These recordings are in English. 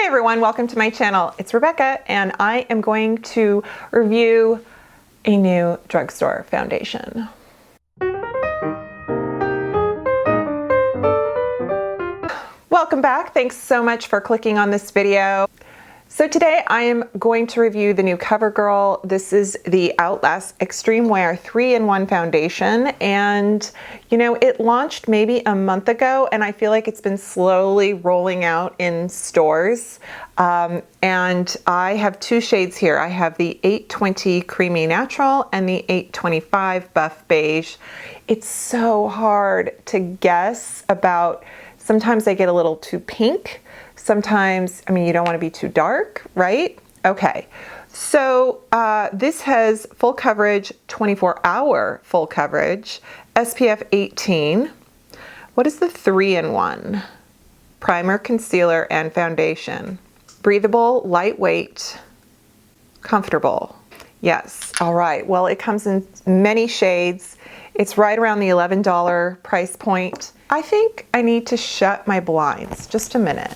everyone, welcome to my channel. It's Rebecca and I am going to review a new drugstore foundation. Welcome back. Thanks so much for clicking on this video. So today I am going to review the new CoverGirl. This is the Outlast Extreme Wear 3-in-1 foundation, and you know, it launched maybe a month ago and I feel like it's been slowly rolling out in stores. And I have two shades here. I have the 820 Creamy Natural and the 825 Buff Beige. It's so hard to guess about. Sometimes I get a little too pink. Sometimes, I mean, you don't want to be too dark, right? Okay, so this has full coverage, 24-hour full coverage, SPF 18. What is the 3-in-1? Primer, concealer, and foundation. Breathable, lightweight, comfortable. Yes, all right. Well, it comes in many shades. It's right around the $11 price point. I think I need to shut my blinds. Just a minute.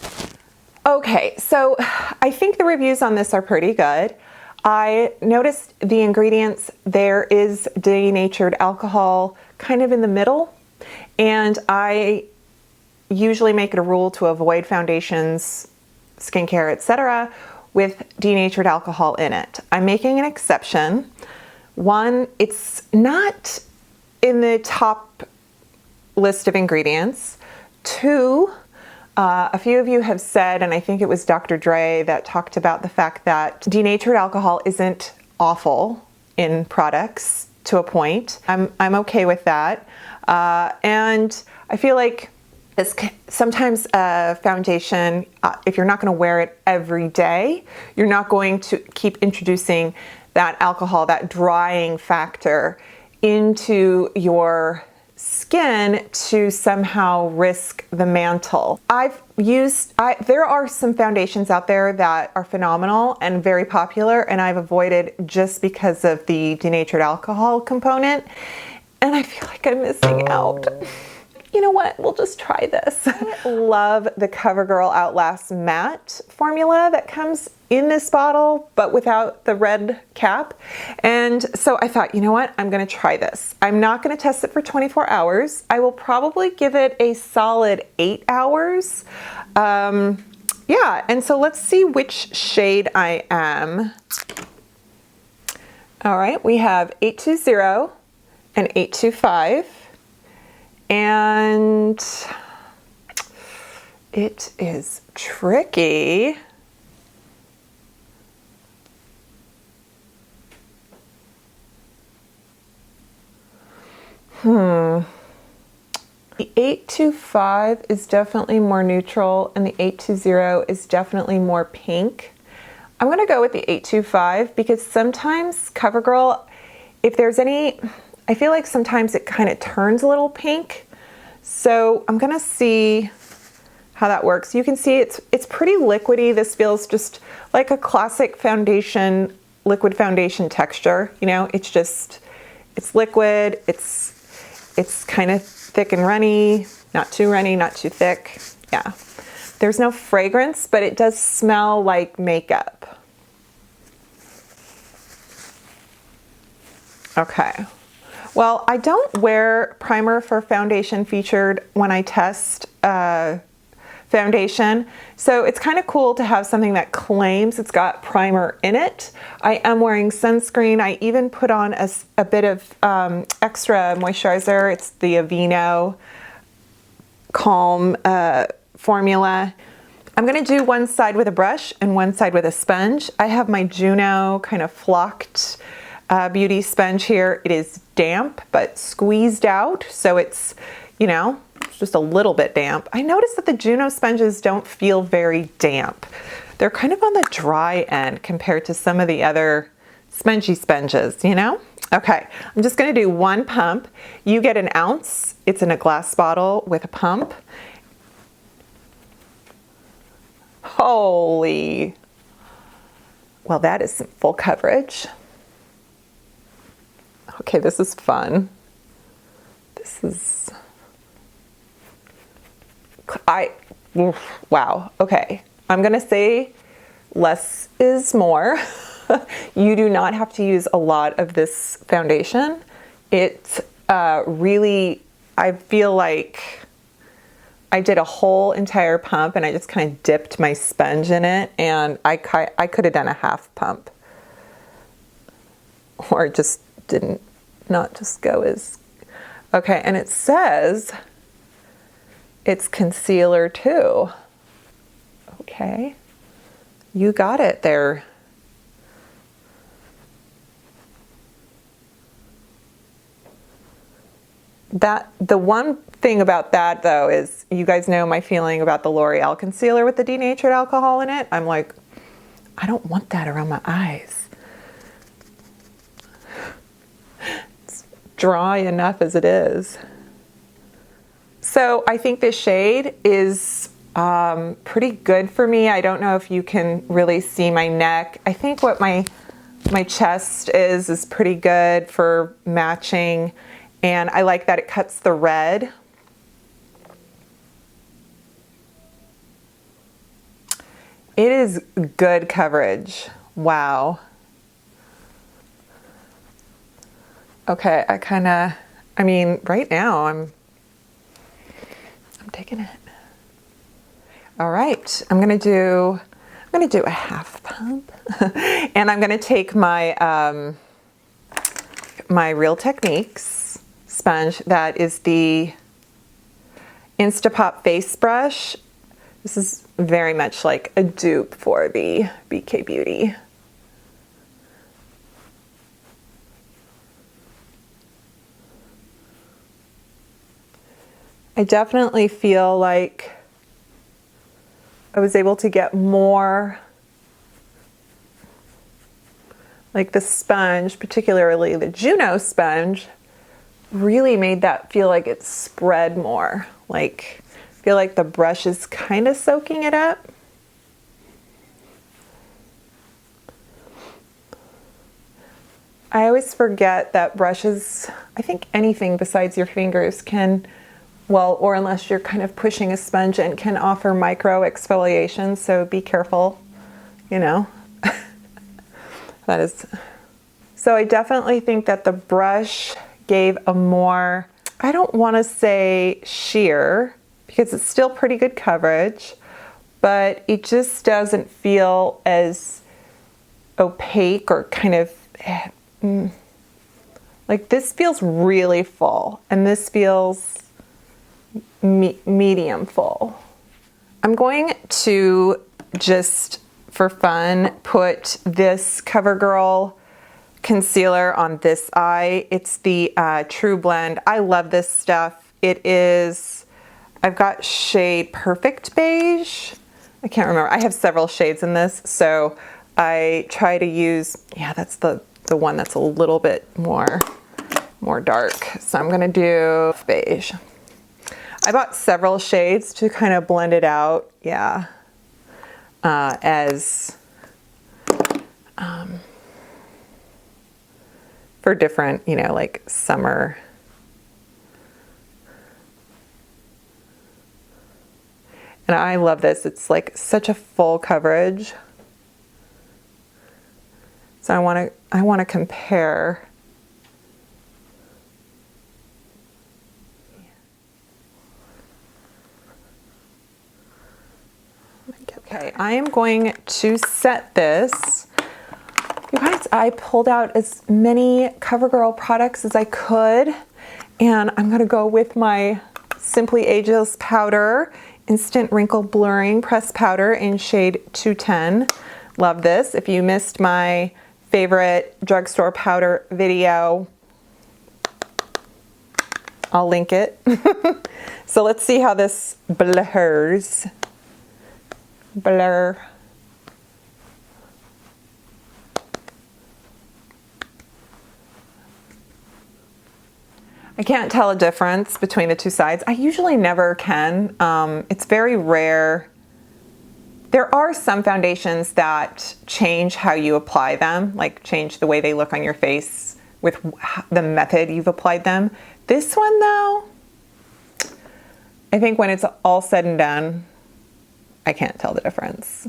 Okay, so I think the reviews on this are pretty good. I noticed the ingredients. There is denatured alcohol kind of in the middle, and I usually make it a rule to avoid foundations, skincare, etc. with denatured alcohol in it. I'm making an exception. One, it's not in the top list of ingredients. Two, a few of you have said, and I think it was Dr. Dre that talked about the fact that denatured alcohol isn't awful in products to a point. I'm okay with that. And I feel like sometimes a foundation, if you're not going to wear it every day, you're not going to keep introducing that alcohol, that drying factor into your skin to somehow risk the mantle. There are some foundations out there that are phenomenal and very popular, and I've avoided just because of the denatured alcohol component, and I feel like I'm missing out. You know what? We'll just try this. I love the CoverGirl Outlast Matte formula that comes in this bottle, but without the red cap. And so I thought, you know what? I'm going to try this. I'm not going to test it for 24 hours. I will probably give it a solid 8 hours. Yeah, and so let's see which shade I am. All right, we have 820 and 825. And it is tricky. The 825 is definitely more neutral and the 820 is definitely more pink. I'm gonna go with the 825 because sometimes CoverGirl, if there's any, I feel like sometimes it kind of turns a little pink. So I'm gonna see how that works. You can see it's pretty liquidy. This feels just like a classic foundation, liquid foundation texture. You know, it's liquid, it's kind of thick and runny, not too thick. Yeah. There's no fragrance, but it does smell like makeup. Okay. Well, I don't wear primer for foundation featured when I test foundation, so it's kind of cool to have something that claims it's got primer in it. I am wearing sunscreen. I even put on a bit of extra moisturizer. It's the Aveeno Calm formula. I'm going to do one side with a brush and one side with a sponge. I have my Juno kind of flocked beauty sponge here. It is damp but squeezed out, so it's, you know, it's just a little bit damp. I noticed that the Juno sponges don't feel very damp. They're kind of on the dry end compared to some of the other spongy sponges, you know? Okay, I'm just gonna do one pump. You get an ounce. It's in a glass bottle with a pump. Holy, well, that is some full coverage. Okay, this is fun. This is, wow, okay. I'm gonna say less is more. You do not have to use a lot of this foundation. It really, I feel like I did a whole entire pump and I just kind of dipped my sponge in it, and I could have done a half pump, or just not just go as, okay. And it says it's concealer too. Okay, you got it there. The one thing about that though is, you guys know my feeling about the L'Oreal concealer with the denatured alcohol in it. I'm like, I don't want that around my eyes. It's dry enough as it is. So I think this shade is pretty good for me. I don't know if you can really see my neck. I think what my chest is pretty good for matching. And I like that it cuts the red. It is good coverage. Wow. Okay, I mean, right now I'm taking it. All right, I'm gonna do a half pump. And I'm gonna take my my Real Techniques sponge. That is the Instapop face brush. This is very much like a dupe for the BK Beauty. I definitely feel like I was able to get more, like the sponge, particularly the Juno sponge, really made that feel like it spread more. Like, I feel like the brush is kind of soaking it up. I always forget that brushes, I think anything besides your fingers can, well, or unless you're kind of pushing a sponge in, can offer micro exfoliation, so be careful, you know. That is, so I definitely think that the brush gave a more, I don't want to say sheer, because it's still pretty good coverage, but it just doesn't feel as opaque or kind of, like this feels really full, and this feels medium full. I'm going to just, for fun, put this CoverGirl concealer on this eye. It's the True Blend. I love this stuff. It is, I've got shade Perfect Beige. I can't remember. I have several shades in this, so I try to use, yeah, that's the one that's a little bit more dark. So I'm gonna do beige. I bought several shades to kind of blend it out, yeah, for different, you know, like summer. And I love this. It's like such a full coverage. So I want to compare. Okay, I am going to set this. You guys, I pulled out as many CoverGirl products as I could, and I'm gonna go with my Simply Ageless Powder Instant Wrinkle Blurring Pressed Powder in shade 210. Love this. If you missed my favorite drugstore powder video, I'll link it. So let's see how this blurs. Blur. I can't tell a difference between the two sides. I usually never can. It's very rare. There are some foundations that change how you apply them, like change the way they look on your face with the method you've applied them. This one though, I think when it's all said and done, I can't tell the difference.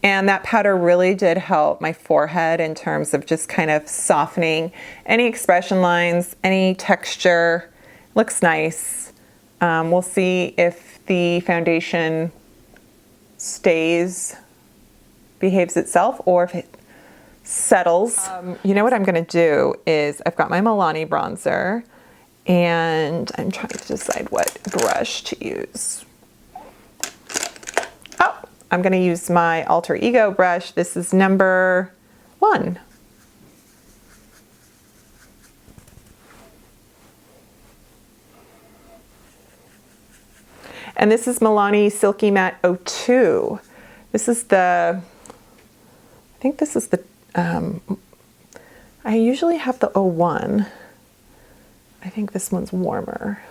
And that powder really did help my forehead in terms of just kind of softening any expression lines, any texture. Looks nice. We'll see if the foundation behaves itself, or if it settles. You know what I'm going to do is, I've got my Milani bronzer, and I'm trying to decide what brush to use. Oh, I'm going to use my Alter Ego brush. This is number 1. And this is Milani Silky Matte 02. This is the, I think this is the, I usually have the 01. I think this one's warmer.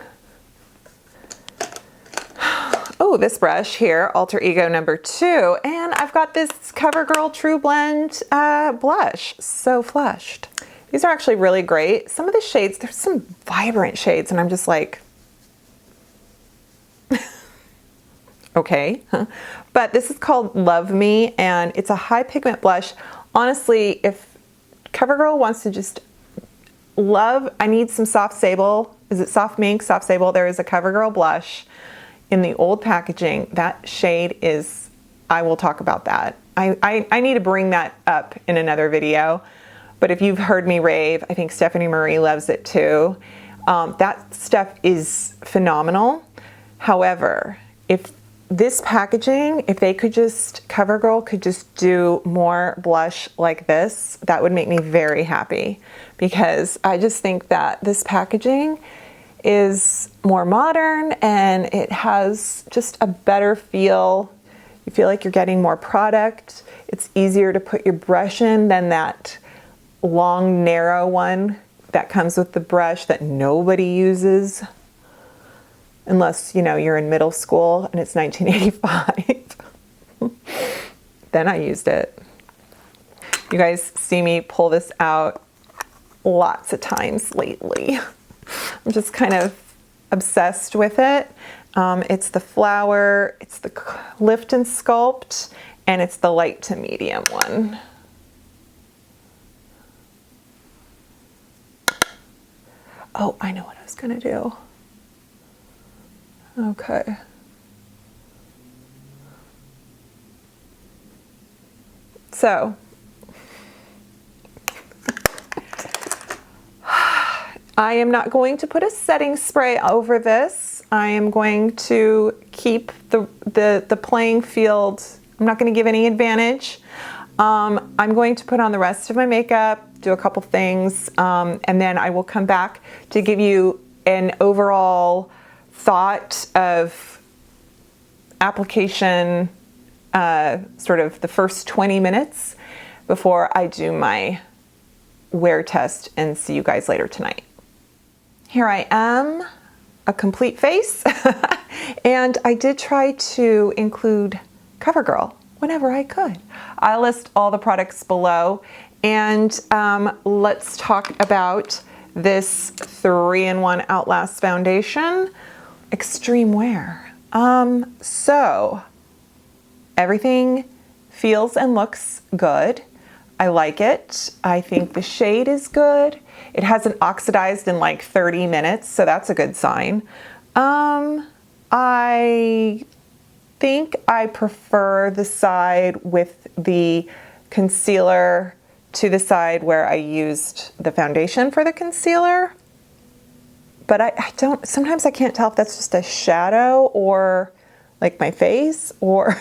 Oh, this brush here, Alter Ego number 2. And I've got this CoverGirl True Blend blush, So Flushed. These are actually really great. Some of the shades, there's some vibrant shades, and I'm just like, okay. But this is called Love Me, and it's a high pigment blush. Honestly, if CoverGirl wants to just love, I need some soft sable. Is it soft mink, soft sable? There is a CoverGirl blush in the old packaging. That shade is, I will talk about that. I need to bring that up in another video. But if you've heard me rave, I think Stephanie Marie loves it too. That stuff is phenomenal. However, if this packaging, if they could just, CoverGirl could just do more blush like this, that would make me very happy, because I just think that this packaging is more modern and it has just a better feel. You feel like you're getting more product. It's easier to put your brush in than that long, narrow one that comes with the brush that nobody uses. Unless, you know, you're in middle school and it's 1985. Then I used it. You guys see me pull this out lots of times lately. I'm just kind of obsessed with it. It's the Flower, it's the Lift and Sculpt, and it's the light to medium one. Oh, I know what I was gonna do. Okay. So, I am not going to put a setting spray over this. I am going to keep the playing field. I'm not going to give any advantage. I'm going to put on the rest of my makeup, do a couple things, and then I will come back to give you an overall thought of application, sort of the first 20 minutes before I do my wear test, and see you guys later tonight. Here I am, a complete face, and I did try to include CoverGirl whenever I could. I'll list all the products below, and let's talk about this 3-in-1 Outlast foundation. Extreme wear. So everything feels and looks good. I like it. I think the shade is good. It hasn't oxidized in like 30 minutes, so that's a good sign. I think I prefer the side with the concealer to the side where I used the foundation for the concealer. But I don't, sometimes I can't tell if that's just a shadow or like my face or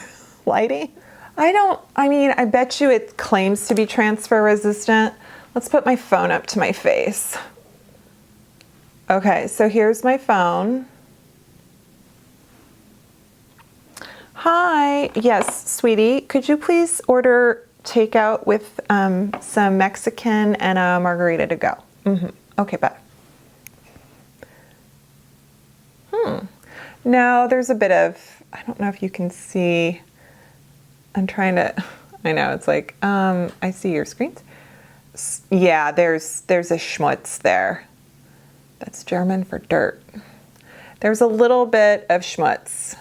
lighting. I mean, I bet you it claims to be transfer resistant. Let's put my phone up to my face. Okay, so here's my phone. Hi, yes, sweetie, could you please order takeout with some Mexican and a margarita to go? Okay, bye. No, there's a bit of, I don't know if you can see, I'm trying to, I know, it's like, I see your screens. Yeah, there's a schmutz there. That's German for dirt. There's a little bit of schmutz.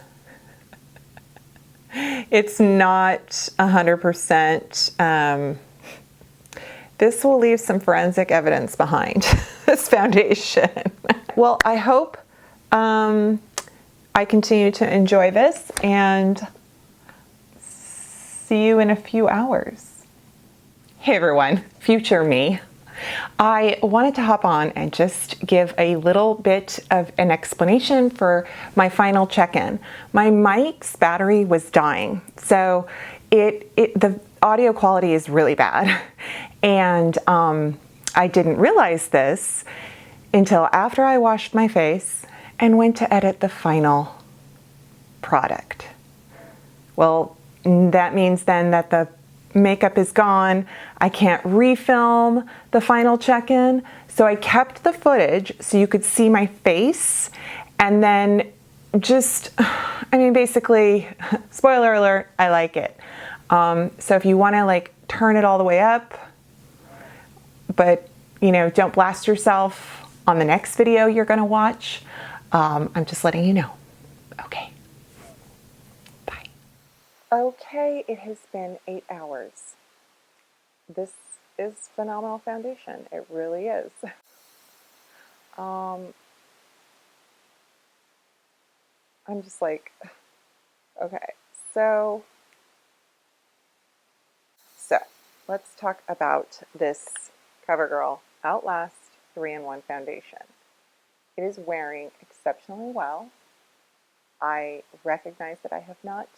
It's not 100%. This will leave some forensic evidence behind, this foundation. Well, I hope I continue to enjoy this, and see you in a few hours. Hey everyone, future me. I wanted to hop on and just give a little bit of an explanation for my final check-in. My mic's battery was dying, so the audio quality is really bad. And I didn't realize this until after I washed my face and went to edit the final product. Well, that means then that the makeup is gone. I can't refilm the final check-in. So I kept the footage so you could see my face, and then just, I mean, basically, spoiler alert, I like it. So if you want to like turn it all the way up, but you know, don't blast yourself on the next video you're going to watch. I'm just letting you know. Okay. Bye. Okay, it has been 8 hours. This is phenomenal foundation. It really is. I'm just like, okay, so let's talk about this CoverGirl Outlast 3-in-1 foundation. It is wearing exceptionally well. I recognize that I have not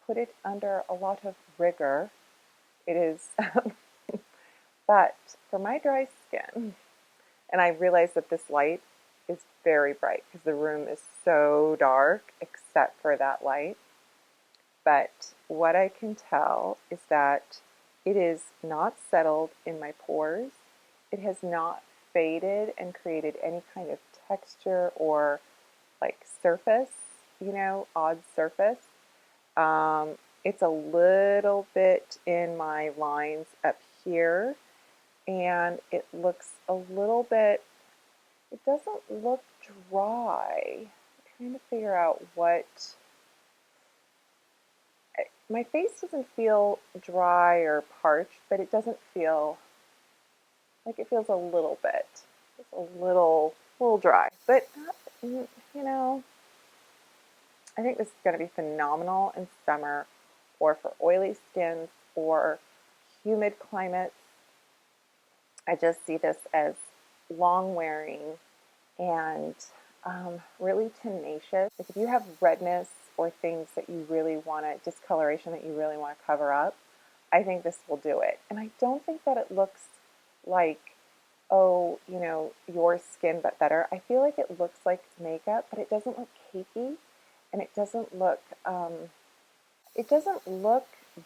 put it under a lot of rigor. It is, but for my dry skin, and I realize that this light is very bright because the room is so dark except for that light. But what I can tell is that it is not settled in my pores. It has not faded and created any kind of texture or like surface, you know, odd surface. It's a little bit in my lines up here, and it looks a little bit, it doesn't look dry. I'm trying to figure out what, my face doesn't feel dry or parched, but it doesn't feel, like it feels a little bit, just a little dry, but not, you know, I think this is going to be phenomenal in summer or for oily skins or humid climates. I just see this as long wearing and really tenacious. Like if you have redness or things that you really want to, discoloration that you really want to cover up, I think this will do it. And I don't think that it looks like, oh, you know, your skin but better. I feel like it looks like makeup, but it doesn't look cakey, and it doesn't look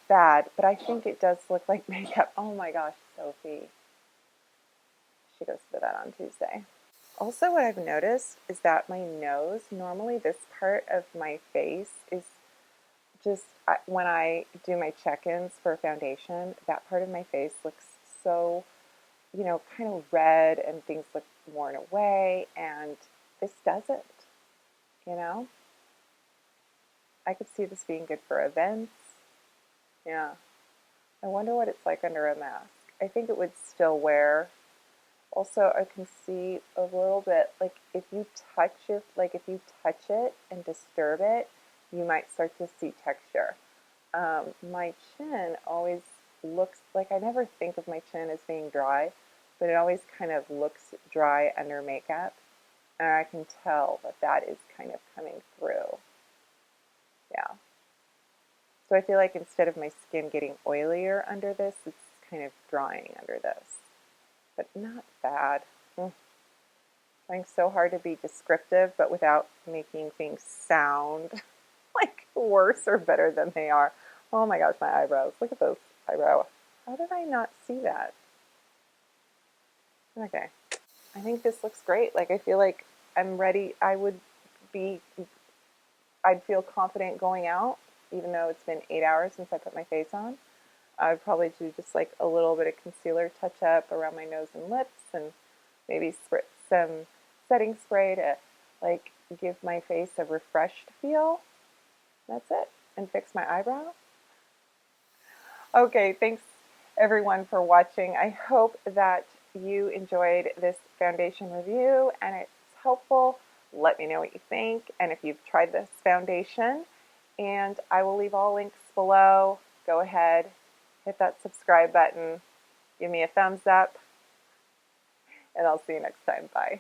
bad, but I think it does look like makeup. Oh my gosh, Sophie. She goes to bed on Tuesday. Also, what I've noticed is that my nose, normally this part of my face is just, when I do my check-ins for foundation, that part of my face looks so, you know, kind of red and things look worn away, and this doesn't, you know? I could see this being good for events. Yeah. I wonder what it's like under a mask. I think it would still wear. Also, I can see a little bit, like if you touch it and disturb it, you might start to see texture. My chin always looks like, I never think of my chin as being dry, but it always kind of looks dry under makeup. And I can tell that that is kind of coming through. Yeah. So I feel like instead of my skin getting oilier under this, it's kind of drying under this. But not bad. Trying so hard to be descriptive, but without making things sound like worse or better than they are. Oh my gosh, my eyebrows. Look at those eyebrows. How did I not see that? Okay. I think this looks great. Like, I feel like I'm ready. I'd feel confident going out, even though it's been 8 hours since I put my face on. I would probably do just like a little bit of concealer touch up around my nose and lips, and maybe spritz some setting spray to like give my face a refreshed feel. That's it. And fix my eyebrow. Okay, thanks everyone for watching. I hope that you enjoyed this foundation review and it's helpful. Let me know what you think and if you've tried this foundation. And I will leave all links below. Go ahead, hit that subscribe button, give me a thumbs up, and I'll see you next time. Bye.